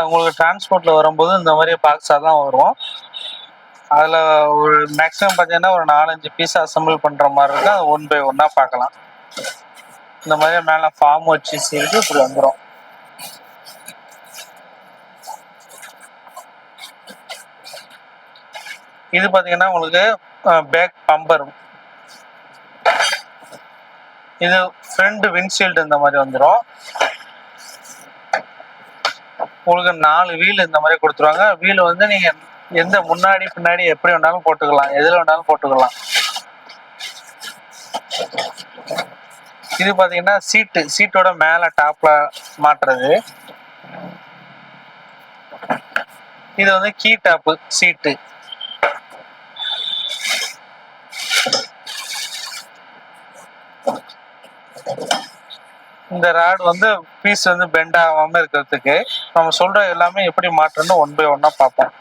உங்களுக்கு டிரான்ஸ்போர்ட்ல வரும்போது இந்த மாதிரி பாக்ஸாக தான் வரும். அதில் ஒரு மேக்ஸிமம் பார்த்தீங்கன்னா ஒரு 4-5 பீஸ் அசம்பிள் பண்ணுற மாதிரி இருக்கும். அது 1 by 1 பார்க்கலாம். இந்த மாதிரி மேலே ஃபார்ம் வச்சு செய்து இப்படி வந்துடும். இது பார்த்தீங்கன்னா உங்களுக்கு பேக் பம்பர். இது ஃப்ரண்ட் விண்ட்ஷீல்டு இந்த மாதிரி வந்துடும். உங்களுக்கு 4 வீல் இந்த மாதிரி கொடுத்துருவாங்க. வீல் வந்து நீங்கள் எந்த முன்னாடி பின்னாடி எப்படி வேணாலும் போட்டுக்கலாம், எதில் வேணாலும் போட்டுக்கலாம். இது பார்த்தீங்கன்னா சீட்டோட மேலே டாப்பில் மாட்டுறது. இது வந்து கீ டாப்பு சீட்டு. இந்த ராட் வந்து பீஸ் வந்து பெண்ட் ஆகாம இருக்கிறதுக்கு நம்ம சொல்ற எல்லாமே எப்படி மாற்றணும் 1 by 1 பார்ப்போம்.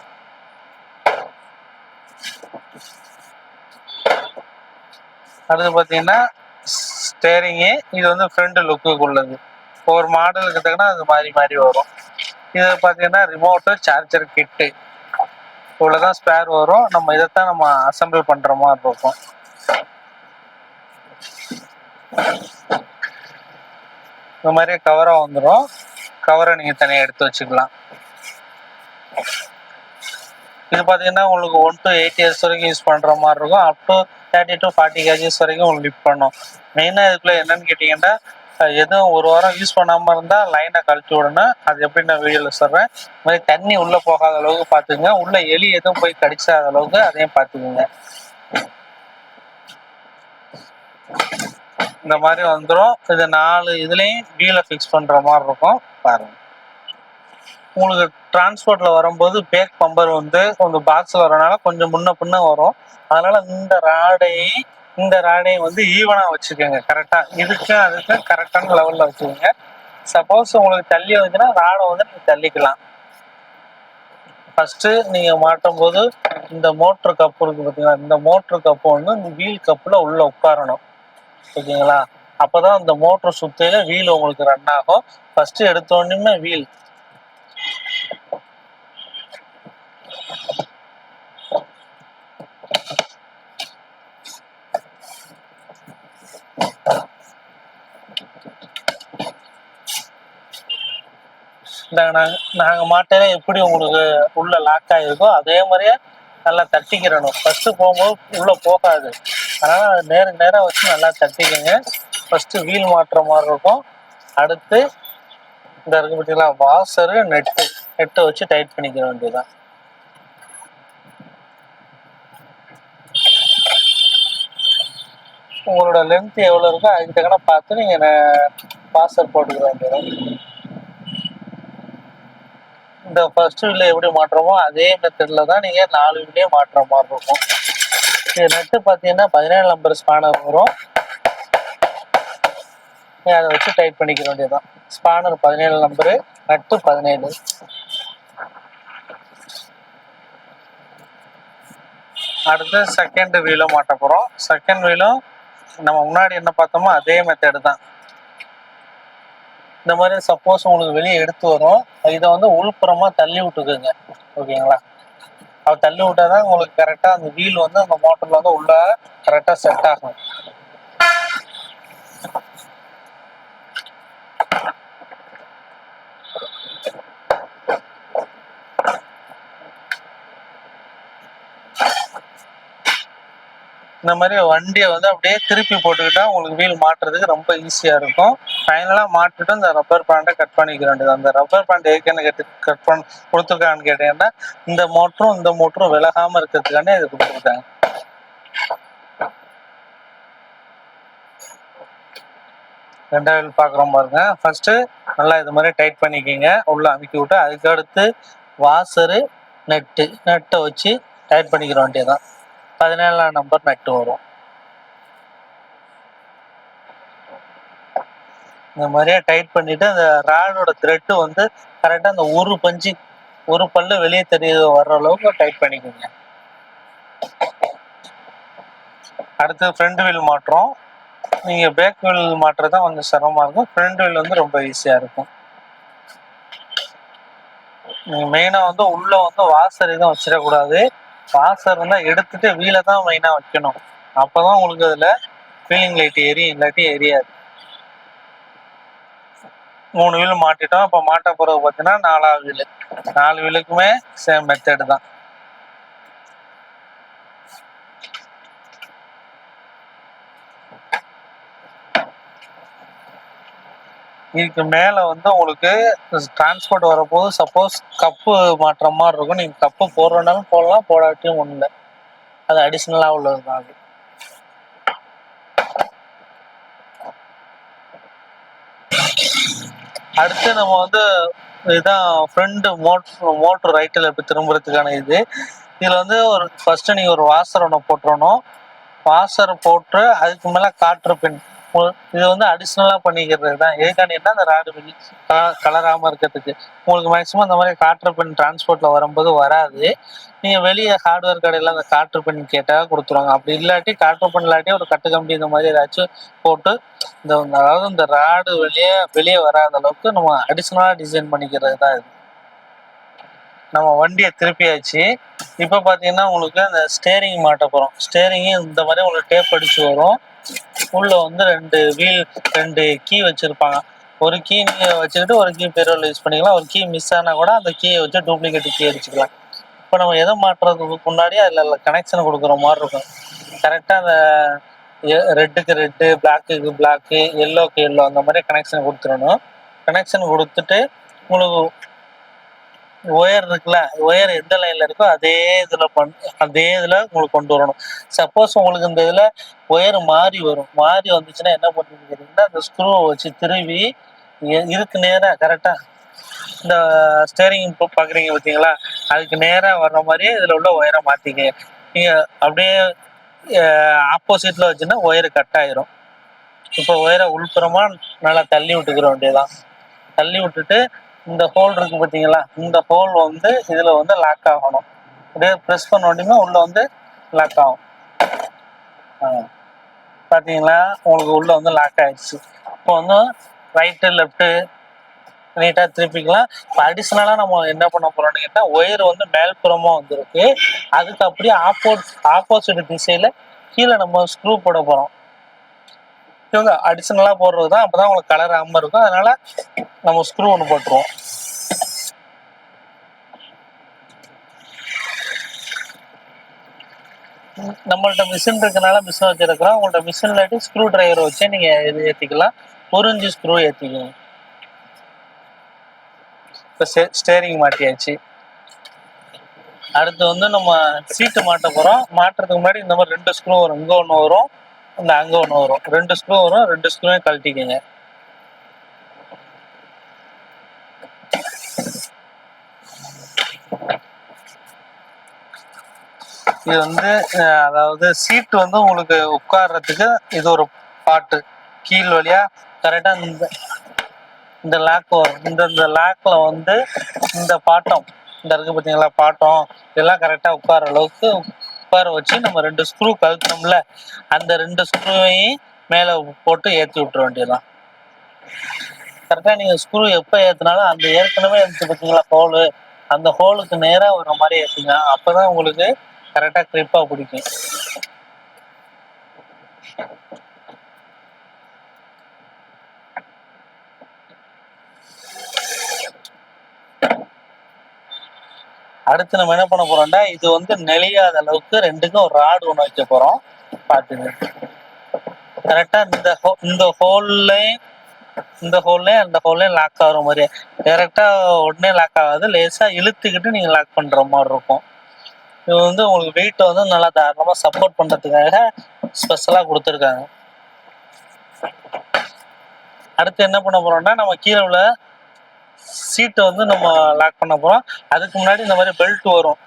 அடுத்து பார்த்தீங்கன்னா ஸ்டேரிங்கு. இது வந்து ஃப்ரண்ட் லுக்குக்கு உள்ளது. ஒவ்வொரு மாடலுக்கு எடுத்தீங்கன்னா அது மாறி மாறி வரும். இது பார்த்தீங்கன்னா ரிமோட்டு, சார்ஜர் கிட்டு இவ்வளோதான் ஸ்பேர் வரும். நம்ம இதைத்தான் நம்ம அசம்பிள் பண்ற மாதிரி இருக்கும். இந்த மாதிரி கவரா வந்துடும். கவரை நீங்க தனியாக எடுத்து வச்சுக்கலாம். இது பார்த்தீங்கன்னா உங்களுக்கு 1 to 8 years வரைக்கும் யூஸ் பண்ற மாதிரி இருக்கும். அப் டு 30 to 40 kgs வரைக்கும் உங்களுக்கு லிஃப்ட் பண்ணும். மெயினாக இதுக்குள்ள என்னன்னு கேட்டீங்கன்னா, எதுவும் ஒரு வாரம் யூஸ் பண்ணாம இருந்தா லைனை கழட்டி விடணும். அது எப்படி நான் வீடியோல சொல்றேன். இந்த மாதிரி தண்ணி உள்ள போகாத அளவுக்கு பார்த்துக்குங்க. உள்ள எலி எதுவும் போய் கடிச்சாத அளவுக்கு அதையும் பார்த்துக்குங்க. இந்த மாதிரி வந்துடும். இது 4 இதுலயும் வீலை ஃபிக்ஸ் பண்ற மாதிரி இருக்கும். பாருங்க. உங்களுக்கு டிரான்ஸ்போர்ட்ல வரும்போது பேக் பம்பர் வந்து உங்க பாக்ஸ்ல வரனால கொஞ்சம் முன்ன பின்ன வரும். அதனால இந்த ராடையும் வந்து ஈவனா வச்சுக்கோங்க. கரெக்டா இதுக்கும் அதுக்கும் கரெக்டான லெவல்ல வச்சுக்கோங்க. சப்போஸ் உங்களுக்கு தள்ளி வந்துச்சுன்னா ராடை வந்து நீங்க தள்ளிக்கலாம். ஃபர்ஸ்ட் நீங்க மாட்டும் போது இந்த மோட்டர் கப்பு இருக்கு பார்த்தீங்களா, இந்த மோட்டர் கப்பு வந்து இந்த வீல் கப்புல உள்ள உட்காரணும். ஓகேங்களா? அப்பதான் இந்த மோட்டர் சுத்தையில வீல் உங்களுக்கு ரன் ஆகும். ஃபர்ஸ்ட் எடுத்தோடனே வீல் நாங்க மாட்டையில எப்படி உங்களுக்கு உள்ள லாக் ஆகிருக்கோ அதே மாதிரியே நல்லா தட்டிக்கிறணும். ஃபர்ஸ்ட் போகும்போது உள்ள போகாது. அதனால நேரம் வச்சு நல்லா தட்டிக்கங்க. ஃபர்ஸ்ட் வீல் மாட்டுற மாதிரி இருக்கும். அடுத்து இந்த இருக்கு பார்த்தீங்களா வாசரு, நெட்டை வச்சு டைட் பண்ணிக்க வேண்டியதுதான். உங்களோட லென்த் எவ்வளவு இருக்கோ அதுக்கு தக்கன பார்த்து நீங்க வாசர் போட்டுக்க வேண்டியது. இந்த ஃபர்ஸ்ட் வீல்ல எப்படி மாற்றமோ அதே மெத்தட்ல தான் நீங்க 4 வீல்லையே மாற்ற மாதிரி இருக்கும். இது நட்டு பார்த்தீங்கன்னா 17 நம்பர் ஸ்பானர் வரும். அதை வச்சு டைட் பண்ணிக்க வேண்டியதுதான். ஸ்பானர் 17 நம்பரு, நட்டு 17. அடுத்து செகண்ட் வீலும் மாட்ட போறோம். செகண்ட் வீலும் நம்ம முன்னாடி என்ன பார்த்தோமோ அதே மெத்தடு தான். இந்த மாதிரி சப்போஸ் உங்களுக்கு வெளியே எடுத்து வரும், இதை வந்து உள்புறமா தள்ளி விட்டுக்குங்க. ஓகேங்களா? அவர் தள்ளி விட்டாதான் உங்களுக்கு கரெக்டா அந்த வீல் வந்து அந்த மோட்டர்ல வந்து உள்ள கரெக்டா செட் ஆகும். இந்த மாதிரி வண்டியை வந்து அப்படியே திருப்பி போட்டுக்கிட்டா உங்களுக்கு வீல் மாட்டுறதுக்கு ரொம்ப ஈஸியா இருக்கும். ஃபைனலா மாட்டிட்டு இந்த ரப்பர் பேண்டை கட் பண்ணிக்க வேண்டியது. அந்த ரப்பர் பேண்ட் ஏற்கனவே கட் பண்ண கொடுத்துருக்கான்னு கேட்டீங்கன்னா இந்த மோட்டரும் விலகாம இருக்கிறதுக்கானே இது கொடுத்துருக்காங்க. ரெண்டாவது பாக்குறோம் பாருங்க. ஃபர்ஸ்ட் நல்லா இது மாதிரி டைட் பண்ணிக்கிங்க, உள்ள அமுக்கி விட்டு அதுக்கு அடுத்து வாசரு, நெட்டை வச்சு டைட் பண்ணிக்கிற வேண்டியதுதான். 17 நம்பர் நட்டு வரும். இந்த மாதிரியே டைட் பண்ணிட்டு அந்த ராடோட த்ரெட் வந்து கரெக்டா அந்த ஒரு பல்லு வெளியே தெரிய வர்ற அளவுக்கு டைட் பண்ணிக்கோங்க. அடுத்து ஃப்ரண்ட் வீல் மாட்டுறோம். நீங்க பேக் வீல் மாட்டுறதுதான் கொஞ்சம் சிரமமா இருக்கும். ஃப்ரண்ட் வீல் வந்து ரொம்ப ஈஸியா இருக்கும். மெயினா வந்து உள்ள வந்து வாசர் எதுவும் வச்சிடக்கூடாது. வாசர் இருந்தா எடுத்துட்டு வீலை தான் மெயினா வைக்கணும். அப்பதான் உங்களுக்கு அதுல ஃபீலிங் லைட் எரியும், இல்லாட்டி எரியாது. 3 வீல் மாட்டிட்டோம். இப்ப மாட்ட போறது பாத்தீங்கன்னா 4வது வீலு. 4 வீலுக்குமே சேம் மெத்தட் தான். இதுக்கு மேல வந்து உங்களுக்கு டிரான்ஸ்போர்ட் வரப்போது சப்போஸ் கப்பு மாற்ற மாதிரி இருக்கும். நீங்க கப்பு போடுறனாலும் போடலாம், போடாட்டியும் ஒண்ணு இல்லை. அது அடிஷனலா உள்ளது தான் அது. அடுத்து நம்ம வந்து இதுதான் ஃப்ரண்ட் மோட்டர் ரைட்டில் இப்போ திரும்புறதுக்கான இதுல வந்து ஒரு ஃபர்ஸ்ட் நீங்க ஒரு வாசர் ஒன்று போட்டுறணும். வாசர் போட்டு அதுக்கு மேல காற்று பின் இது வந்து அடிஷ்னலா பண்ணிக்கிறது தான். எதுக்காண்டின்னா அந்த ராடு வெளி கலராம இருக்கிறதுக்கு. உங்களுக்கு மேக்சிமம் அந்த மாதிரி காற்று பின் டிரான்ஸ்போர்ட்ல வரும்போது வராது. நீங்க வெளியே ஹார்ட்வேர் கடையில அந்த காற்று பின் கேட்டா கொடுத்துருவாங்க. அப்படி இல்லாட்டி காற்று பின் இல்லாட்டி ஒரு கட்டு கம்பி இந்த மாதிரி ஏதாச்சும் போட்டு அதாவது இந்த ராடு வெளியே வராத அளவுக்கு நம்ம அடிஷ்னலா டிசைன் பண்ணிக்கிறது தான் இது. நம்ம வண்டியை திருப்பியாச்சு. இப்ப பாத்தீங்கன்னா உங்களுக்கு அந்த ஸ்டேரிங் மாட்ட போறோம். ஸ்டேரிங் இந்த மாதிரி உங்களுக்கு டேப் அடிச்சு வரும். உள்ள வந்து 2 கீ வச்சிருப்பாங்க. ஒரு கீ நீங்க வச்சுக்கிட்டு ஒரு கீ பெரோல் யூஸ் பண்ணிக்கலாம். ஒரு கீ மிஸ் ஆனா கூட அந்த கீயை வச்சு டூப்ளிகேட் கீ அடிச்சுக்கலாம். இப்போ நம்ம எதை மாட்டுறதுக்கு முன்னாடி அதுல கனெக்ஷன் கொடுக்குற மாதிரி இருக்கும். கரெக்டா அந்த ரெட்டுக்கு ரெட்டு, பிளாக்குக்கு பிளாக்கு, எல்லோக்கு எல்லோ அந்த மாதிரி கனெக்ஷன் கொடுத்துடணும். கனெக்ஷன் கொடுத்துட்டு உங்களுக்கு ஒயர் இருக்குல்ல, ஒயர் எந்த லைன்ல இருக்கோ அதே இதுல உங்களுக்கு கொண்டு வரணும். சப்போஸ் உங்களுக்கு இந்த இதுல ஒயர் மாறி வரும். மாறி வந்துச்சுன்னா என்ன பண்ணுவீங்க கேட்டீங்கன்னா, அந்த ஸ்க்ரூவை வச்சு திருவி இதுக்கு நேரா கரெக்டா இந்த ஸ்டேரிங் பாக்குறீங்க பார்த்தீங்களா, அதுக்கு நேரா வர்ற மாதிரியே இதுல உள்ள ஒயரை மாத்திக்க. நீங்க அப்படியே ஆப்போசிட்ல வச்சுன்னா ஒயர் கட் ஆயிரும். இப்போ ஒயரை உள்புறமா நல்லா தள்ளி விட்டுக்கிற வேண்டியதான். தள்ளி விட்டுட்டு இந்த ஹோல் இருக்கு பார்த்தீங்களா, இந்த ஹோல் வந்து இதுல வந்து லாக் ஆகணும். அப்படியே ப்ரெஸ் பண்ண உடனே உள்ள வந்து லாக் ஆகும். பார்த்தீங்களா, உங்களுக்கு உள்ள வந்து லாக் ஆயிடுச்சு. இப்போ வந்து ரைட்டு லெஃப்ட்டு நீட்டா திருப்பிக்கலாம். இப்போ அடிஷ்னலா நம்ம என்ன பண்ண போறோம்னு கேட்டா, ஒயர் வந்து மேல்புறமா வந்திருக்கு. அதுக்கு அப்படியே ஆப்போசிட் திசையில கீழே நம்ம ஸ்க்ரூ போட போறோம். இவங்க அடிஷ்னலா போடுறது தான். அப்பதான் உங்களுக்கு கலர் ஆகாம இருக்கும். அதனால நம்ம ஸ்க்ரூ ஒன்று போட்டுருவோம். நம்மள்ட்ட மிஷின் இருக்கனால மிஷின் வச்சிருக்கிறோம். உங்கள்ட்ட மிஷின் இல்லாட்டி ஸ்க்ரூ டிரைவர் வச்சு நீங்க இது ஏற்றிக்கலாம். ஒரு இன்ச்சு ஸ்க்ரூ ஏற்றிக்கணும். இப்போ ஸ்டேரிங் மாட்டியாச்சு. அடுத்து வந்து நம்ம சீட்டு மாட்ட போறோம். மாட்டுறதுக்கு முன்னாடி இந்த மாதிரி 2 ஸ்க்ரூ வரும். இங்க ஒன்று வரும், அங்க ஒன்று வரும். 2 ஸ்க்ரூ வரும். 2 ஸ்க்ரூவையும் கழட்டிக்கங்க. இது வந்து அதாவது சீட்டு வந்து உங்களுக்கு உட்கார்றதுக்கு இது ஒரு பாட்டு கீழ் வழியா கரெக்டா இந்த லாக் வரும். இந்த லாக்ல வந்து இந்த பாட்டம் இந்த இருக்கு பார்த்தீங்களா, பாட்டம் இதெல்லாம் கரெக்டா உட்கார அளவுக்கு உட்கார வச்சு நம்ம 2 ஸ்க்ரூ கழட்டணும்ல, அந்த 2 ஸ்க்ரூவையும் மேல போட்டு ஏற்றி விட்டுற வேண்டியதுதான். கரெக்டா நீங்க ஸ்க்ரூ எப்ப ஏத்தினாலும் அந்த ஏற்கனவே இருக்கு பார்த்தீங்களா ஹோலு, அந்த ஹோலுக்கு நேரா வர மாதிரி ஏற்றுங்க. அப்பதான் உங்களுக்கு கரெக்டா கிரிப்பா பிடிக்கும். அடுத்து நம்ம என்ன பண்ண போறோம்னா, இது வந்து நெளியாத அளவுக்கு 2க்கும் ஒரு ராடு ஒன்று வைக்க போறோம். பாத்துங்க கரெக்டா இந்த ஹோல்லையும் அந்த ஹோல்லையும் லாக் ஆகுற மாதிரி. டைரக்டா உடனே லாக் ஆகாது, லேசா இழுத்துக்கிட்டு நீங்க லாக் பண்ற மாதிரி இருக்கும். இது வந்து உங்களுக்கு வெயிட் வந்து நல்லா தாராளமா சப்போர்ட் பண்றதுக்காக ஸ்பெஷலா கொடுத்துருக்காங்க. அடுத்து என்ன பண்ண போறோம்னா, நம்ம கீழே உள்ள சீட்டை வந்து நம்ம லாக் பண்ண போறோம். அதுக்கு முன்னாடி இந்த மாதிரி பெல்ட் வரும்.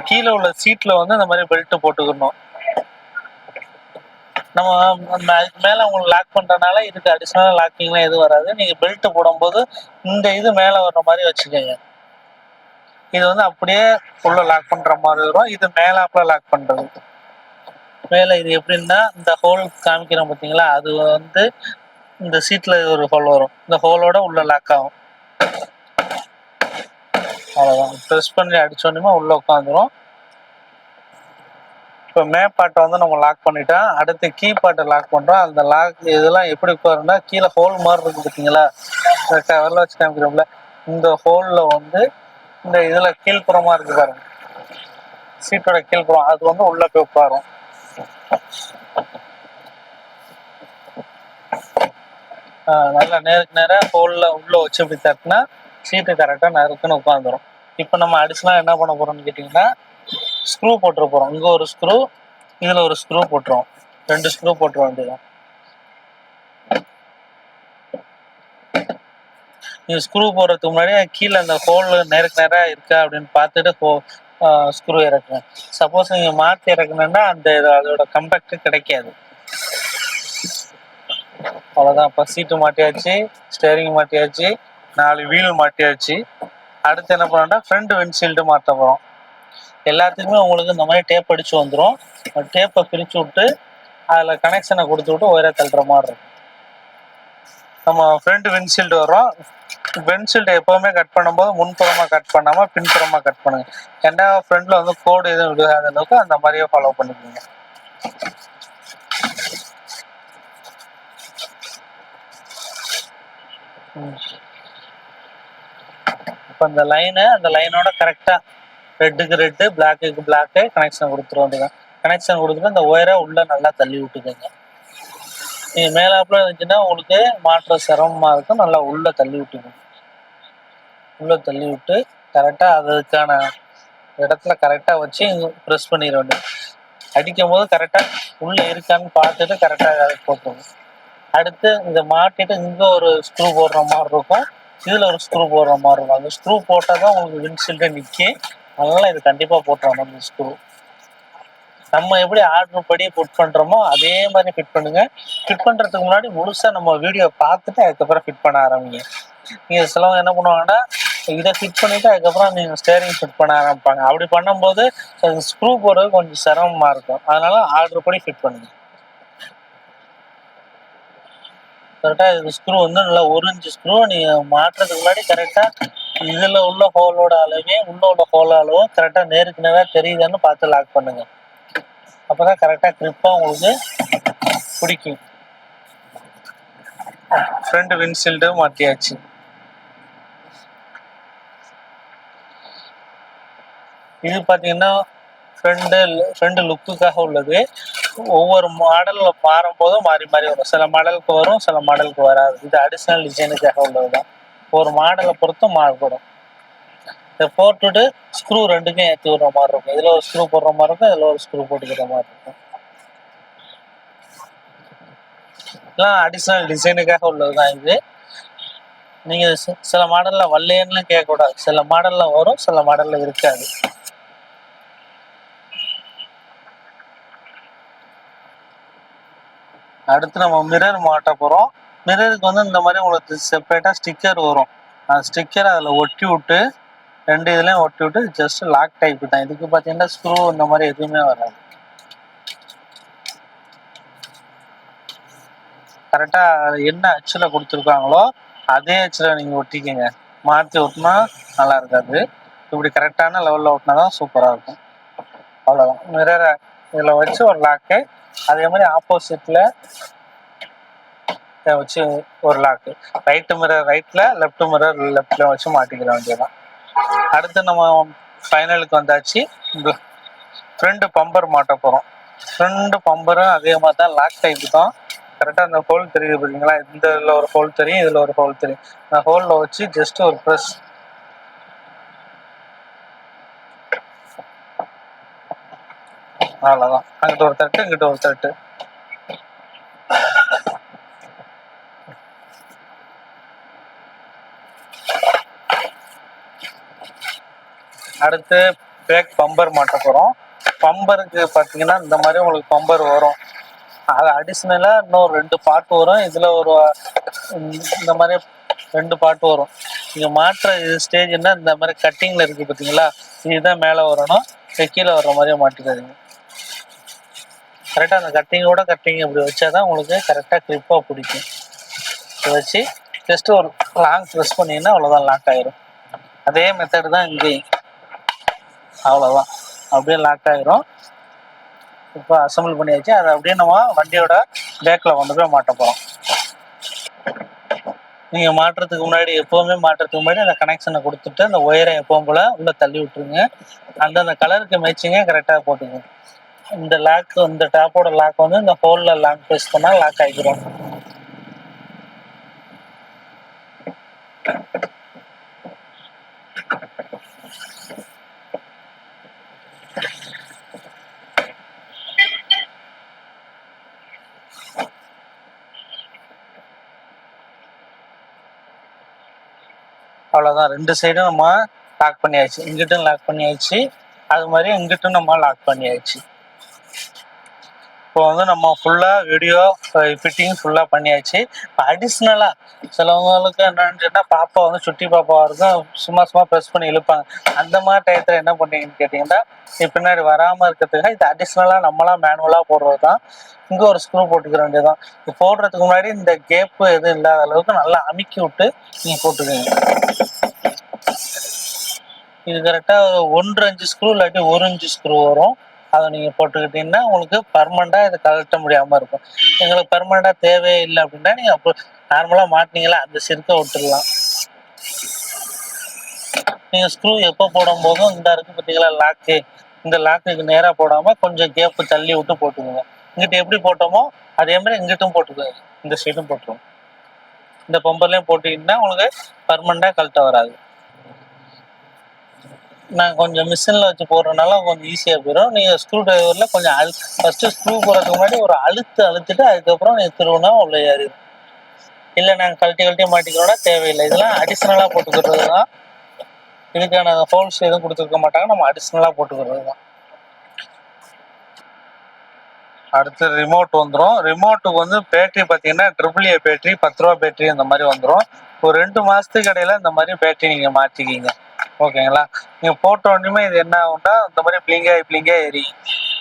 கீழே உள்ள சீட்ல வந்து இந்த மாதிரி பெல்ட் போட்டுக்கணும். நம்ம அதுக்கு மேல உங்களுக்கு லாக் பண்றதுனால இதுக்கு அடிஷனலா லாக்கிங்லாம் எதுவும் வராது. நீங்க பெல்ட் போடும்போது இந்த இது மேல வர்ற மாதிரி வச்சுக்கோங்க. இது வந்து அப்படியே உள்ள லாக் பண்ற மாதிரி வரும். இது மேலாப்ல லாக் பண்றது. மேல இது எப்படின்னா, இந்த ஹோல் காமிக்கிறோம் பார்த்தீங்களா, அது வந்து இந்த சீட்ல ஒரு ஹோல் வரும். இந்த ஹோலோட உள்ள லாக் ஆகும். அவ்வளோதான். ப்ரெஸ் பண்ணி அடிச்சோடனே உள்ள உட்காந்துரும். இப்போ மே பாட்டை வந்து நம்ம லாக் பண்ணிட்டோம். அடுத்து கீ பாட்டை லாக் பண்ணுறோம். அந்த லாக் இதெல்லாம் எப்படி உட்காருன்னா, கீழே ஹோல் மாதிரி இருக்கு பார்த்தீங்களா, இந்த கவரில் வச்சு காமிக்கிறோம்ல, இந்த ஹோலில் வந்து இந்த இதில் கீழ்ப்புறமா இருக்கு பாருங்க, சீட்டோட கீழ்ப்புறம், அது வந்து உள்ள போய் உட்காரும். நல்லா நேருக்கு நேராக ஹோலில் உள்ள வச்சு இப்படி தட்டினா சீட்டு கரெக்டாக நேருக்குன்னு உட்காந்துரும். இப்போ நம்ம அடிஷனலாக என்ன பண்ண போறோம்னு கேட்டிங்கன்னா, ஸ்க்ரூ போட்டுற போகிறோம். இங்கே ஒரு ஸ்க்ரூ, இதில் ஒரு ஸ்க்ரூ போட்டுருவோம். 2 ஸ்க்ரூ போட்டுற வேண்டியதான். நீங்கள் ஸ்க்ரூ போடுறதுக்கு முன்னாடி கீழே அந்த ஹோல் நேருக்கு நேராக இருக்கா அப்படின்னு பார்த்துட்டு ஸ்க்ரூ இறக்குங்க. சப்போஸ் நீங்கள் மாற்றி இறக்குனீங்கன்னா அதோட கம்பேக்ட் கிடைக்காது. அவ்வளோதான். இப்போ சீட்டு மாட்டியாச்சு, ஸ்டேரிங் மாட்டியாச்சு, 4 வீல் மாட்டியாச்சு. அடுத்து என்ன பண்ணோம்னா ஃப்ரண்ட் விண்ட்ஷீல்டு மாற்ற போகிறோம். எல்லாத்துக்குமே உங்களுக்கு இந்த மாதிரி டேப் அடிச்சு வந்துடும். டேப்பை பிரித்து விட்டு அதில் கனெக்ஷனை கொடுத்து விட்டு ஒயரை தள்ளுற மாதிரி இருக்கும். நம்ம ஃப்ரண்ட் விண்ட்ஷீல்டு வரும். விண்ட்ஷீல்டு எப்போவுமே கட் பண்ணும்போது முன்புறமாக கட் பண்ணாமல் பின்புறமாக கட் பண்ணுங்க. ஏன்னா ஃப்ரண்ட்ல வந்து கோடு எதுவும் விழுகாத அளவுக்கு அந்த மாதிரியே ஃபாலோ பண்ணிக்கோங்க. இப்போ அந்த லைனோட கரெக்டாக ரெட்டுக்கு ரெட்டு, பிளாக்குக்கு பிளாக்கு கனெக்ஷன் கொடுத்துருவோம். வேண்டியதான். கனெக்ஷன் கொடுத்துட்டு அந்த ஒயரை உள்ள நல்லா தள்ளி விட்டுக்கோங்க. நீங்கள் மேலாப்புல இருந்துச்சுன்னா உங்களுக்கு மாற்ற சிரமமாக இருக்கும். நல்லா உள்ள தள்ளி விட்டுக்கோங்க. உள்ள தள்ளி விட்டு கரெக்டாக அதுக்கான இடத்துல கரெக்டாக வச்சு ப்ரெஸ் பண்ணிட வேண்டும். அடிக்கும் போது கரெக்டாக உள்ளே இருக்கான்னு பார்த்துட்டு கரெக்டாக போட்டுருங்க. அடுத்து இதை மாட்டிட்டு இங்கே ஒரு ஸ்க்ரூ போடுற மாதிரி இருக்கும், இதில் ஒரு ஸ்க்ரூ போடுற மாதிரி இருக்கும். அந்த ஸ்க்ரூ போட்டால் தான் உங்களுக்கு விண்ட்ஷீல்டே நிற்கும். அதனால இது கண்டிப்பாக போட்டுருவோம். அந்த ஸ்க்ரூ நம்ம எப்படி ஆர்டர் படி ஃபிட் பண்ணுறோமோ அதே மாதிரி ஃபிட் பண்ணுங்க. ஃபிட் பண்ணுறதுக்கு முன்னாடி முழுசாக நம்ம வீடியோ பார்த்துட்டு அதுக்கப்புறம் ஃபிட் பண்ண ஆரம்பிங்க. நீங்கள் சிலவங்க என்ன பண்ணுவாங்கன்னா, இதை ஃபிட் பண்ணிவிட்டு அதுக்கப்புறம் நீங்கள் ஸ்டேரிங் ஃபிட் பண்ண ஆரம்பிப்பாங்க. அப்படி பண்ணும்போது ஸ்க்ரூ போடுறது கொஞ்சம் சிரமமாக இருக்கும். அதனால ஆர்டர் படி ஃபிட் பண்ணுங்க. கரெக்டாக இது ஸ்க்ரூ வந்து நல்லா 1 இன்ச்சு ஸ்க்ரூ நீங்கள் மாட்டுறதுக்கு முன்னாடி கரெக்டாக இதில் உள்ள ஹோலோட அளவையும் உள்ள உள்ள ஹோல் அளவும் கரெக்டாக நேருக்கு நேராக தெரியுதான்னு பார்த்து லாக் பண்ணுங்க. அப்போ தான் கரெக்டாக க்ரிப்பாக உங்களுக்கு பிடிக்கும். ஃப்ரண்ட் விண்ட்ஷீல்டு மாட்டியாச்சு. இது பார்த்தீங்கன்னா ஃப்ரண்ட் லுக்குக்காக உள்ளது. ஒவ்வொரு மாடலில் மாறும்போதும் மாறி மாறி வரும். சில மாடலுக்கு வரும், சில மாடலுக்கு வராது. இது அடிஷ்னல் டிசைனுக்காக உள்ளது தான். ஒரு மாடலை பொறுத்து மாறுபடும். இதை போட்டுட்டு ஸ்க்ரூ ரெண்டுக்கும் ஏற்றி விடுற மாதிரி இருக்கும். இதில் ஒரு ஸ்க்ரூ போடுற மாதிரி இருக்கும், இதில் ஒரு ஸ்க்ரூ போட்டுக்கிற மாதிரி இருக்கும். இதெல்லாம் அடிஷ்னல் டிசைனுக்காக உள்ளது தான். இது நீங்கள் சில மாடலில் வரலையேன்னு கேட்கக்கூடாது. சில மாடலில் வரும், சில மாடலில் இருக்காது. அடுத்து நம்ம மிரர் மாட்ட போகிறோம். மிரருக்கு வந்து இந்த மாதிரி உங்களுக்கு செப்பரேட்டாக ஸ்டிக்கர் வரும். அந்த ஸ்டிக்கரை அதில் ஒட்டி விட்டு 2 இதுலையும் ஒட்டி விட்டு ஜஸ்ட் லாக் டைப்பு தான். இதுக்கு பார்த்தீங்கன்னா ஸ்க்ரூ இந்த மாதிரி எதுவுமே வராது. கரெக்டாக என்ன அச்சில் கொடுத்துருக்காங்களோ அதே அச்சில் நீங்கள் ஒட்டிக்கங்க. மாற்றி ஒட்டினா நல்லா இருக்காது. இப்படி கரெக்டான லெவலில் ஒட்டினா தான் சூப்பராக இருக்கும். அவ்வளோதான். மிரரை இதில் வச்சு ஒரு லாக்கு, அதே மாதிரி ஆப்போசிட்டில் வச்சு ஒரு லாக்கு. ரைட்டு மிரர் ரைட்டில், லெஃப்ட் மிரர் லெஃப்டில் வச்சு மாட்டிக்கிற வேண்டியதான். அடுத்து நம்ம ஃபைனலுக்கு வந்தாச்சு. ஃப்ரண்ட் பம்பர் மாட்ட போகிறோம். ஃப்ரண்ட் பம்பரும் அதே மாதிரி தான், லாக் டைப்பு தான். கரெக்டாக அந்த ஹோல் தெரியுது பார்த்தீங்களா, இந்த இதில் ஒரு ஹோல் தெரியும், இதில் ஒரு ஹோல் தெரியும். அந்த ஹோலில் வச்சு ஜஸ்ட் ஒரு ப்ரெஸ். அவ்வளோதான். அங்கிட்ட ஒரு தட்டு, இங்கிட்ட ஒரு தட்டு. அடுத்து பிரேக் பம்பர் மாட்ட போகிறோம். பம்பருக்கு பார்த்தீங்கன்னா இந்த மாதிரி உங்களுக்கு பம்பர் வரும். அது அடிஷ்னலாக இன்னும் 2 பார்ட் வரும். இதில் ஒரு இந்த மாதிரி 2 பார்ட் வரும். நீங்கள் மாற்ற ஸ்டேஜ்னா இந்த மாதிரி கட்டிங்கில் இருக்குது பார்த்தீங்களா, இதுதான் மேலே வரணும், கீழே வர்ற மாதிரியே மாட்டிக்காதீங்க. கரெக்டாக அந்த கட்டிங்கோட கட்டிங் இப்படி வச்சா தான் உங்களுக்கு கரெக்டாக க்ளிப்பாக பிடிக்கும். இதை வச்சு ஜஸ்ட்டு ஒரு லாங் ப்ரெஸ் பண்ணிங்கன்னா அவ்வளோதான், லாக் ஆகிடும். அதே மெத்தட் தான் இங்கேயும். அவ்வளோதான், அப்படியே லாக் ஆயிரும். இப்போ அசம்பிள் பண்ணியாச்சு. அதை அப்படியே நம்ம வண்டியோட பேக்கில் கொண்டு போய் மாட்ட போகிறோம். நீங்கள் மாட்டுறதுக்கு முன்னாடி, எப்போவுமே மாட்டுறதுக்கு முன்னாடி அந்த கனெக்ஷனை கொடுத்துட்டு அந்த ஒயரை எப்பவும் போல் உள்ளே தள்ளி விட்டுருங்க. அந்தந்த கலருக்கு மேட்சிங்க கரெக்டாக போட்டுங்க. இந்த லாக், இந்த டாப்போட லாக் வந்து இந்த ஹோலில் லாக் ப்ரெஸ் பண்ணால் லாக் ஆகிக்கிறோம். அவ்வளோதான், 2 சைடும் நம்ம லாக் பண்ணியாச்சு. இங்கிட்டும் லாக் பண்ணியாச்சு, அது மாதிரி இங்கிட்டும் நம்ம லாக் பண்ணியாச்சு. இப்போ வந்து நம்ம ஃபுல்லாக வீடியோ ஃபிட்டிங் ஃபுல்லாக பண்ணியாச்சு. அடிஷ்னலாக சிலவங்களுக்கு என்னன்னு சொன்னால், பாப்பா வந்து சுட்டி பாப்பாவாக இருக்கும், சும்மா சும்மா ப்ரெஸ் பண்ணி இழுப்பாங்க. அந்த மாதிரி டயத்தில் என்ன பண்ணீங்கன்னு கேட்டிங்கன்னா, பின்னாடி வராமல் இருக்கிறதுக்காக இது அடிஷ்னலாக நம்மளாம் மேனுவலாக போடுறது தான். இங்கே ஒரு ஸ்க்ரூ போட்டுக்கிற வேண்டியதான். இது போடுறதுக்கு முன்னாடி இந்த கேப்பு எதுவும் இல்லாத அளவுக்கு நல்லா அமுக்கி விட்டு நீங்கள் போட்டுக்கோங்க. இது கரெக்டாக 1.5 ஸ்க்ரூ இல்லாட்டி 1 இன்ச்சு ஸ்க்ரூ வரும். அதை நீங்கள் போட்டுக்கிட்டீங்கன்னா உங்களுக்கு பர்மனெண்ட்டாக இதை கழட்ட முடியாமல் இருக்கும். எங்களுக்கு பர்மனெண்ட்டாக தேவையே இல்லை அப்படின்னா நீங்கள் அப்போ நார்மலாக மாட்டினீங்களா அந்த சிறுக்கை விட்டுடலாம். நீங்கள் ஸ்க்ரூ எப்போ போடும் போதும் இந்த இருக்குது பார்த்தீங்களா லாக்கு, இந்த லாக்குக்கு நேராக போடாமல் கொஞ்சம் கேப்பு தள்ளி விட்டு போட்டுக்கோங்க. இங்கிட்ட எப்படி போட்டோமோ அதே மாதிரி இங்கிட்டும் போட்டுக்கோங்க, இந்த சைடும் போட்டுருவோம். இந்த பம்பர்லேயும் போட்டிங்கன்னா உங்களுக்கு பர்மனெண்ட்டாக கழட்ட வராது. நான் கொஞ்சம் மிஷினில் வச்சு போடுறதுனால கொஞ்சம் ஈஸியாக போயிடும். நீங்கள் ஸ்க்ரூ டிரைவரில் கொஞ்சம் ஃபஸ்ட்டு ஸ்க்ரூ போடுறதுக்கு முன்னாடி ஒரு அழுத்திட்டு அதுக்கப்புறம் நீங்கள் திருவுனா உள்ள ஏறிடும். இல்லை நாங்கள் கழட்டி மாட்டிக்கிறோன்னா தேவையில்லை. இதெல்லாம் அடிஷ்னலாக போட்டுக்கிறது தான். இதுக்கான ஹோல்ஸ் எதுவும் கொடுத்துருக்க மாட்டாங்க, நம்ம அடிஷ்னலாக போட்டுக்கிறது தான். அடுத்து ரிமோட் வந்துடும். ரிமோட்டுக்கு வந்து பேட்டரி பார்த்தீங்கன்னா AAA பேட்டரி, 10 ரூபா பேட்டரி இந்த மாதிரி வந்துடும். ஒரு 2 மாதத்துக்கு இடையில இந்த மாதிரி பேட்டரி நீங்கள் மாற்றிக்கிங்க. ஓகேங்களா? நீங்கள் போட்ட உடனே இது என்ன ஆகும்னா இந்த மாதிரி பிளிங்காக எரியும்.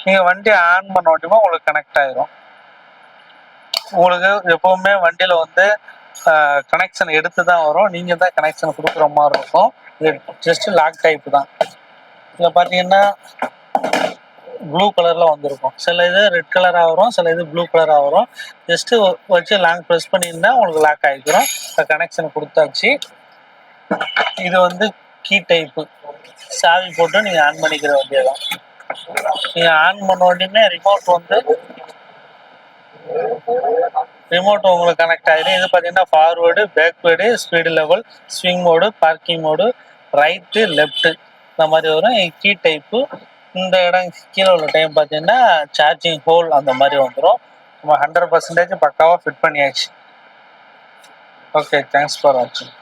நீங்கள் வண்டி ஆன் பண்ண உடனே உங்களுக்கு கனெக்ட் ஆயிரும். உங்களுக்கு எப்பவுமே வண்டியில் வந்து கனெக்ஷன் எடுத்து தான் வரும், நீங்கள் தான் கனெக்ஷன் கொடுக்குற மாதிரி இருக்கும். இது ஜஸ்ட் லாக் டைப் தான். இதில் பார்த்தீங்கன்னா ப்ளூ கலரில் வந்திருக்கும். சில இது ரெட் கலராக வரும், சில இது ப்ளூ கலராக வரும். ஜஸ்ட்டு வச்சு லாங் ப்ரெஸ் பண்ணியிருந்தா உங்களுக்கு லாக் ஆகிக்கிறோம். கனெக்ஷன் கொடுத்தாச்சு. இது வந்து கீ டைப்பு, சாவி போட்டு நீங்கள் ஆன் பண்ணிக்கிற வேண்டியதான். நீங்கள் ஆன் பண்ண உடனே ரிமோட் உங்களுக்கு கனெக்ட் ஆகிடும். இது பார்த்தீங்கன்னா forward, backward, speed level, swing mode, parking mode, right, left இந்த மாதிரி வரும். Key type. இந்த இடம் கீழே உள்ள டைம் பார்த்தீங்கன்னா சார்ஜிங் ஹோல் அந்த மாதிரி வந்துடும். நம்ம 100% பக்காவாக ஃபிட் பண்ணியாச்சு. ஓகே, தேங்க்ஸ் ஃபார் வாட்சிங்.